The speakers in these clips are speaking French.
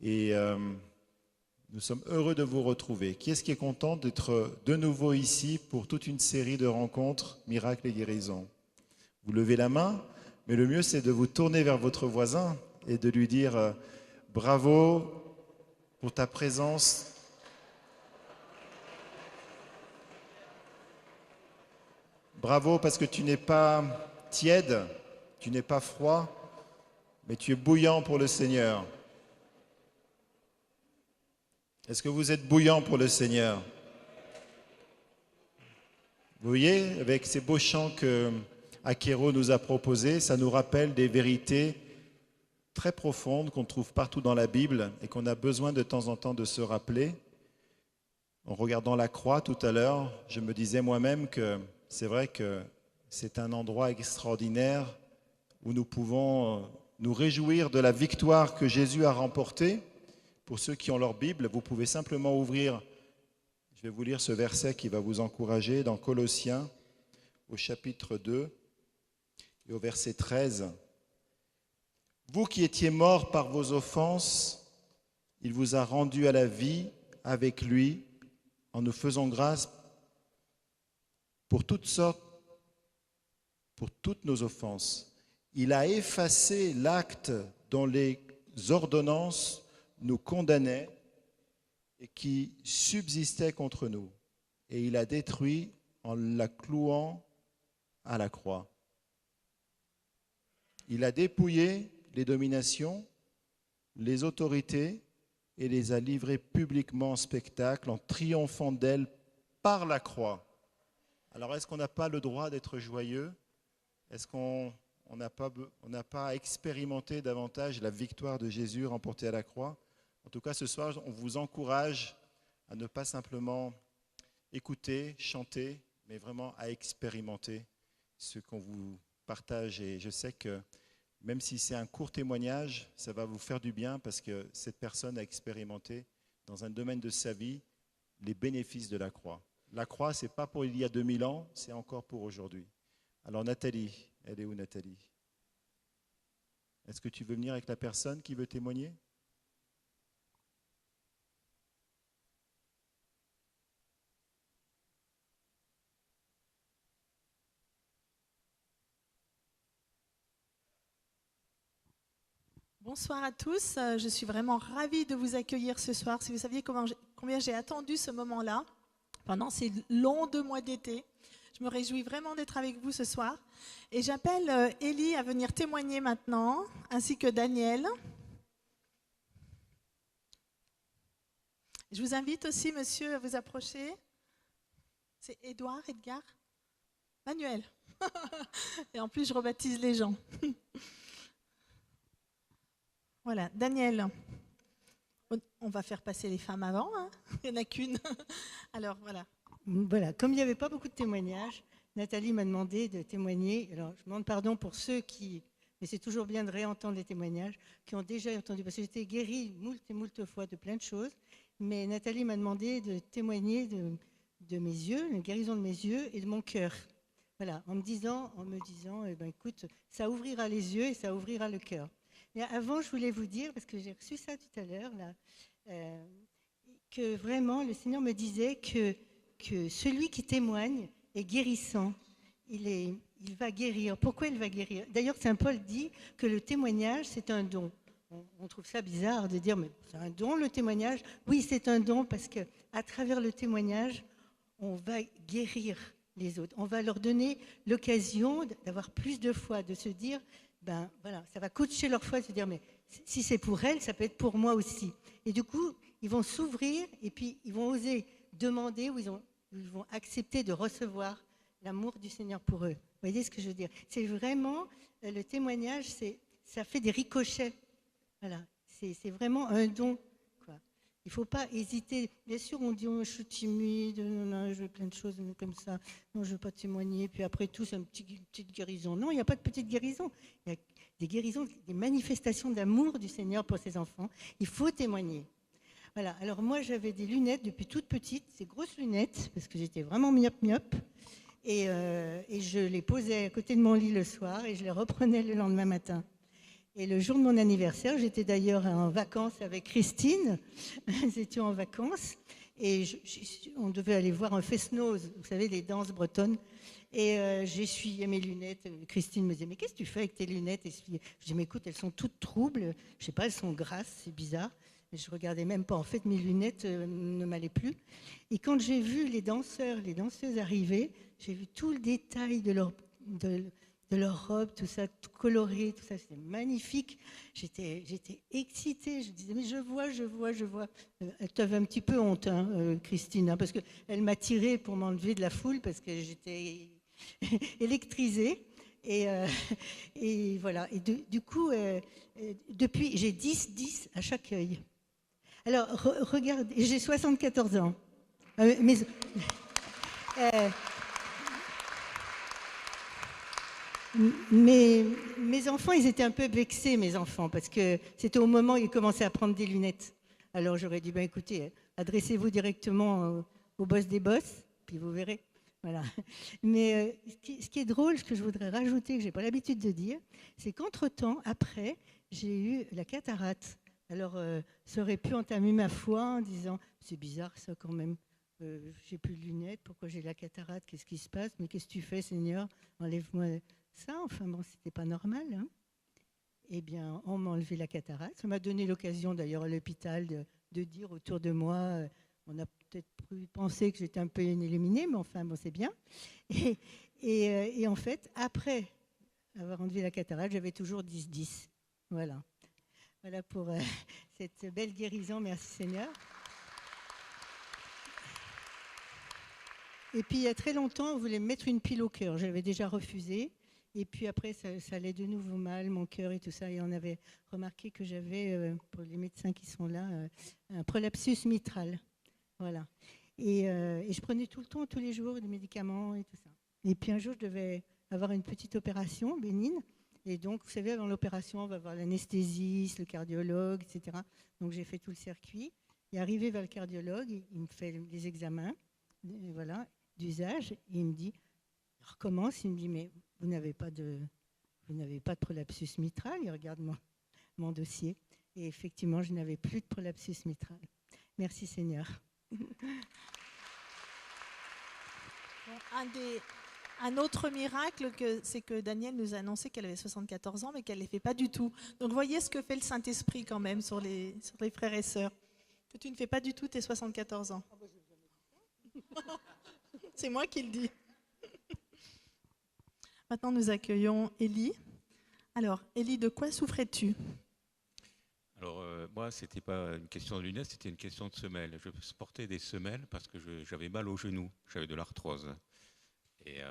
Et nous sommes heureux de vous retrouver. Qui est-ce qui est content d'être de nouveau ici pour toute une série de rencontres, miracles et guérisons? Vous levez la main, mais le mieux c'est de vous tourner vers votre voisin et de lui dire bravo pour ta présence. Bravo parce que tu n'es pas tiède, tu n'es pas froid, mais tu es bouillant pour le Seigneur. Est-ce que vous êtes bouillant pour le Seigneur? Vous voyez, avec ces beaux chants que Akero nous a proposés, ça nous rappelle des vérités très profondes qu'on trouve partout dans la Bible et qu'on a besoin de temps en temps de se rappeler. En regardant la croix tout à l'heure, je me disais moi-même que c'est vrai que c'est un endroit extraordinaire où nous pouvons nous réjouir de la victoire que Jésus a remportée. Pour ceux qui ont leur Bible, vous pouvez simplement ouvrir, je vais vous lire ce verset qui va vous encourager, dans Colossiens, au chapitre 2 et au verset 13. Vous qui étiez morts par vos offenses, il vous a rendus à la vie avec lui en nous faisant grâce pour toutes nos offenses. Il a effacé l'acte dont les ordonnances nous condamnaient et qui subsistait contre nous. Et il a détruit en la clouant à la croix. Il a dépouillé les dominations, les autorités et les a livrées publiquement en spectacle en triomphant d'elles par la croix. Alors est-ce qu'on n'a pas le droit d'être joyeux? Est-ce qu'on n'a pas expérimenté davantage la victoire de Jésus remportée à la croix? En tout cas, ce soir, on vous encourage à ne pas simplement écouter, chanter, mais vraiment à expérimenter ce qu'on vous partage. Et je sais que même si c'est un court témoignage, ça va vous faire du bien parce que cette personne a expérimenté dans un domaine de sa vie les bénéfices de la croix. La croix, ce n'est pas pour il y a 2000 ans, c'est encore pour aujourd'hui. Alors Nathalie, elle est où Nathalie? Est-ce que tu veux venir avec la personne qui veut témoigner? Bonsoir à tous, je suis vraiment ravie de vous accueillir ce soir. Si vous saviez combien j'ai attendu ce moment-là, pendant ces longs 2 mois d'été, je me réjouis vraiment d'être avec vous ce soir. Et j'appelle Élie à venir témoigner maintenant, ainsi que Daniel. Je vous invite aussi, monsieur, à vous approcher. C'est Edgar? Manuel. Et en plus, je rebaptise les gens. Voilà, Daniel, on va faire passer les femmes avant, hein. Il n'y en a qu'une. Alors voilà. Voilà, comme il n'y avait pas beaucoup de témoignages, Nathalie m'a demandé de témoigner. Alors je demande pardon pour ceux qui, mais c'est toujours bien de réentendre les témoignages, qui ont déjà entendu, parce que j'étais guérie moult et moult fois de plein de choses, mais Nathalie m'a demandé de témoigner de mes yeux, la guérison de mes yeux et de mon cœur. Voilà, en me disant, eh ben, écoute, ça ouvrira les yeux et ça ouvrira le cœur. Et avant, je voulais vous dire, parce que j'ai reçu ça tout à l'heure, là, que vraiment, le Seigneur me disait que celui qui témoigne est guérissant. Il va guérir. Pourquoi il va guérir? D'ailleurs, Saint Paul dit que le témoignage, c'est un don. On trouve ça bizarre de dire, mais c'est un don le témoignage? Oui, c'est un don parce qu'à travers le témoignage, on va guérir les autres. On va leur donner l'occasion d'avoir plus de foi, de se dire, ben voilà, ça va coacher leur foi, de se dire, mais si c'est pour elle, ça peut être pour moi aussi. Et du coup, ils vont s'ouvrir et puis ils vont oser demander ou ils vont accepter de recevoir l'amour du Seigneur pour eux. Vous voyez ce que je veux dire? C'est vraiment, le témoignage, ça fait des ricochets. Voilà, c'est vraiment un don. Il ne faut pas hésiter. Bien sûr, on dit oh, je suis timide, non, je veux plein de choses comme ça. Non, je ne veux pas témoigner. Puis après tout, c'est une petite guérison. Non, il n'y a pas de petite guérison. Il y a des guérisons, des manifestations d'amour du Seigneur pour ses enfants. Il faut témoigner. Voilà. Alors moi, j'avais des lunettes depuis toute petite, ces grosses lunettes, parce que j'étais vraiment myope. Et je les posais à côté de mon lit le soir et je les reprenais le lendemain matin. Et le jour de mon anniversaire, j'étais d'ailleurs en vacances avec Christine. Nous étions en vacances et on devait aller voir un fest-noz, vous savez, les danses bretonnes. Et j'essuyais mes lunettes. Christine me disait, mais qu'est-ce que tu fais avec tes lunettes? Et je dis, mais écoute, elles sont toutes troubles. Je sais pas, elles sont grasses, c'est bizarre. Et je regardais même pas. En fait, mes lunettes ne m'allaient plus. Et quand j'ai vu les danseuses arriver, j'ai vu tout le détail de leur robe, tout ça, tout coloré, tout ça, c'était magnifique. J'étais excitée. Je disais, mais je vois. Tu avais un petit peu honte, hein, Christine, hein, parce qu'elle m'a tirée pour m'enlever de la foule parce que j'étais électrisée. Et voilà. Et du coup, depuis, j'ai 10 à chaque œil. Alors, regarde, j'ai 74 ans. Mes enfants, ils étaient un peu vexés, mes enfants, parce que c'était au moment où ils commençaient à prendre des lunettes. Alors j'aurais dit, ben écoutez, adressez-vous directement au boss des boss, puis vous verrez. Voilà. Mais ce qui est drôle, ce que je voudrais rajouter, que je n'ai pas l'habitude de dire, c'est qu'entre-temps, après, j'ai eu la cataracte. Alors, ça aurait pu entamer ma foi en disant, c'est bizarre ça quand même, j'ai plus de lunettes, pourquoi j'ai la cataracte, qu'est-ce qui se passe, mais qu'est-ce que tu fais, Seigneur, enlève-moi ça, enfin bon, c'était pas normal. Hein. Eh bien, on m'a enlevé la cataracte. Ça m'a donné l'occasion, d'ailleurs, à l'hôpital, de dire autour de moi, on a peut-être pu penser que j'étais un peu illuminée, mais enfin, bon, c'est bien. Et en fait, après avoir enlevé la cataracte, j'avais toujours 10-10. Voilà. Voilà pour cette belle guérison. Merci, Seigneur. Et puis, il y a très longtemps, on voulait me mettre une pile au cœur. J'avais déjà refusé. Et puis après, ça allait de nouveau mal, mon cœur et tout ça. Et on avait remarqué que j'avais, pour les médecins qui sont là, un prolapsus mitral. Voilà. Et je prenais tout le temps, tous les jours, des médicaments et tout ça. Et puis un jour, je devais avoir une petite opération bénigne. Et donc, vous savez, avant l'opération, on va voir l'anesthésiste, le cardiologue, etc. Donc, j'ai fait tout le circuit. Et arrivé vers le cardiologue, il me fait les examens, voilà, d'usage. Et il me dit, il recommence, il me dit, mais vous n'avez pas de prolapsus mitral. Il regarde mon dossier. Et effectivement, je n'avais plus de prolapsus mitral. Merci Seigneur. Un autre miracle, c'est que Daniel nous a annoncé qu'elle avait 74 ans, mais qu'elle ne les fait pas du tout. Donc voyez ce que fait le Saint-Esprit quand même sur les frères et sœurs. Que tu ne fais pas du tout tes 74 ans. C'est moi qui le dis. Maintenant, nous accueillons Élie. Alors, Élie, de quoi souffrais-tu? Alors, moi, ce n'était pas une question de lunettes, c'était une question de semelles. Je portais des semelles parce que j'avais mal aux genoux, j'avais de l'arthrose. Et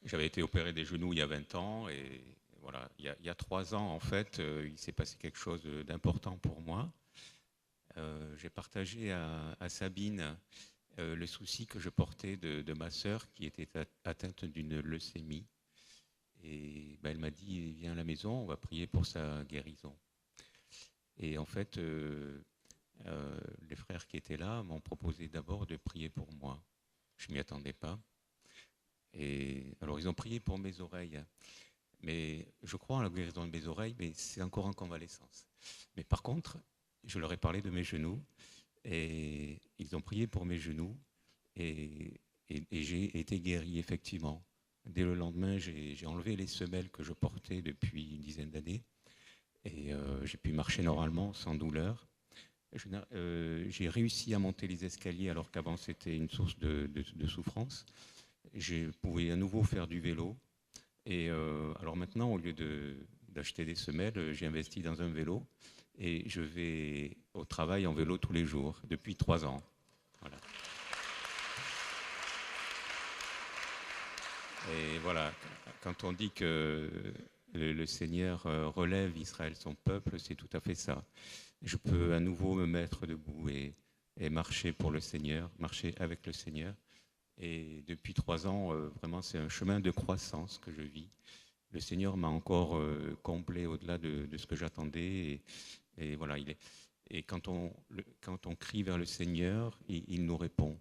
j'avais été opéré des genoux il y a 20 ans. Et voilà, il y a 3 ans, en fait, il s'est passé quelque chose d'important pour moi. J'ai partagé à Sabine le souci que je portais de ma sœur qui était atteinte d'une leucémie. Et elle m'a dit, viens à la maison, on va prier pour sa guérison. Et en fait, les frères qui étaient là m'ont proposé d'abord de prier pour moi. Je ne m'y attendais pas. Et alors, ils ont prié pour mes oreilles. Mais je crois en la guérison de mes oreilles, mais c'est encore en convalescence. Mais par contre, je leur ai parlé de mes genoux. Et ils ont prié pour mes genoux. Et j'ai été guéri, effectivement. Dès le lendemain, j'ai enlevé les semelles que je portais depuis une dizaine d'années. Et j'ai pu marcher normalement, sans douleur. J'ai réussi à monter les escaliers alors qu'avant c'était une source de souffrance. Je pouvais à nouveau faire du vélo. Et alors maintenant, au lieu d'acheter des semelles, j'ai investi dans un vélo. Et je vais au travail en vélo tous les jours, depuis 3 ans. Voilà. Et voilà, quand on dit que le Seigneur relève Israël, son peuple, c'est tout à fait ça. Je peux à nouveau me mettre debout et marcher pour le Seigneur, marcher avec le Seigneur. Et depuis 3 ans, vraiment, c'est un chemin de croissance que je vis. Le Seigneur m'a encore comblé au-delà de ce que j'attendais. Et voilà, et quand on crie vers le Seigneur, il nous répond.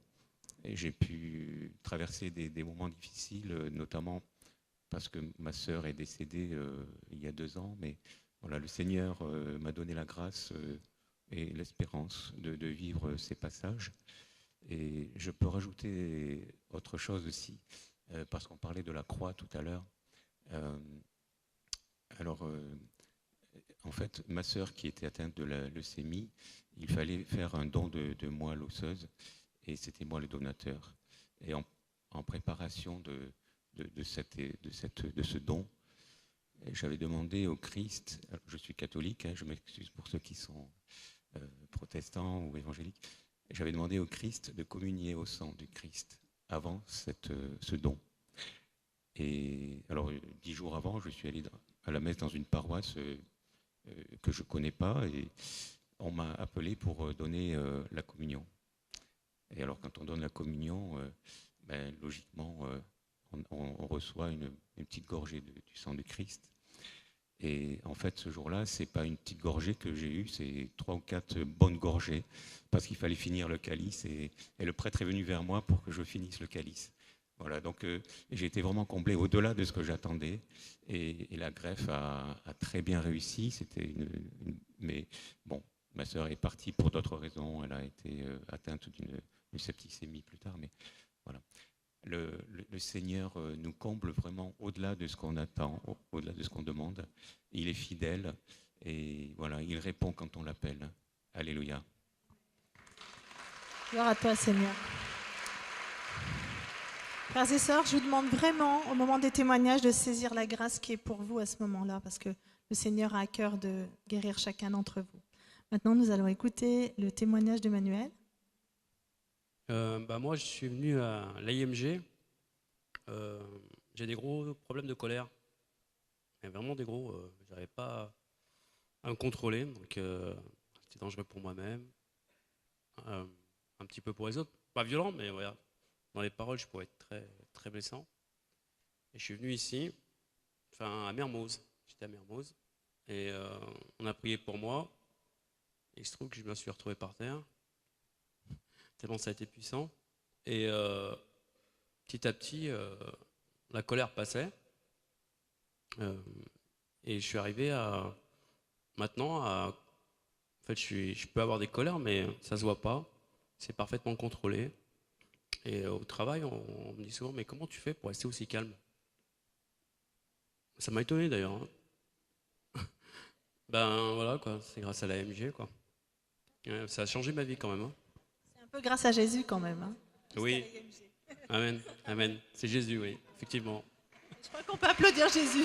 Et j'ai pu traverser des moments difficiles, notamment parce que ma sœur est décédée il y a 2 ans, mais voilà, le Seigneur m'a donné la grâce et l'espérance de vivre ces passages. Et je peux rajouter autre chose aussi, parce qu'on parlait de la croix tout à l'heure. Alors, en fait, ma sœur qui était atteinte de la leucémie, il fallait faire un don de moelle osseuse, et c'était moi le donateur. Et en préparation de ce don, j'avais demandé au Christ, je suis catholique, je m'excuse pour ceux qui sont protestants ou évangéliques, j'avais demandé au Christ de communier au sang du Christ avant ce don. Et alors, 10 jours avant, je suis allé à la messe dans une paroisse que je ne connais pas, et on m'a appelé pour donner la communion. Et alors, quand on donne la communion, logiquement, on reçoit une petite gorgée du sang du Christ. Et en fait, ce jour-là, ce n'est pas une petite gorgée que j'ai eue, c'est 3 ou 4 bonnes gorgées, parce qu'il fallait finir le calice, et le prêtre est venu vers moi pour que je finisse le calice. Voilà, donc j'ai été vraiment comblé au-delà de ce que j'attendais, et la greffe a très bien réussi. Mais bon, ma sœur est partie pour d'autres raisons, elle a été atteinte d'une septicémie plus tard, mais voilà. Le Seigneur nous comble vraiment au-delà de ce qu'on attend, au-delà de ce qu'on demande. Il est fidèle, et voilà, il répond quand on l'appelle. Alléluia. Gloire à toi, Seigneur. Frères et sœurs, je vous demande vraiment, au moment des témoignages, de saisir la grâce qui est pour vous à ce moment-là, parce que le Seigneur a à cœur de guérir chacun d'entre vous. Maintenant, nous allons écouter le témoignage d'Emmanuel. Moi, je suis venu à l'AIMG. J'ai des gros problèmes de colère. Mais vraiment des gros. Je n'arrivais pas à me contrôler. Donc, c'était dangereux pour moi-même. Un petit peu pour les autres. Pas violent, mais voilà. Dans les paroles, je pourrais être très, très blessant. Et je suis venu ici, à Mermoz. J'étais à Mermoz. Et on a prié pour moi. Et il se trouve que je me suis retrouvé par terre. Tellement ça a été puissant. Et petit à petit, la colère passait. Et je suis arrivé maintenant en fait, je peux avoir des colères, mais ça se voit pas. C'est parfaitement contrôlé. Et au travail, on me dit souvent, mais comment tu fais pour rester aussi calme? Ça m'a étonné d'ailleurs. Hein. Voilà, quoi. C'est grâce à la MG, quoi. Ça a changé ma vie quand même. Hein. C'est un peu grâce à Jésus quand même. Hein, oui. Amen. Amen. C'est Jésus, oui, effectivement. Je crois qu'on peut applaudir Jésus.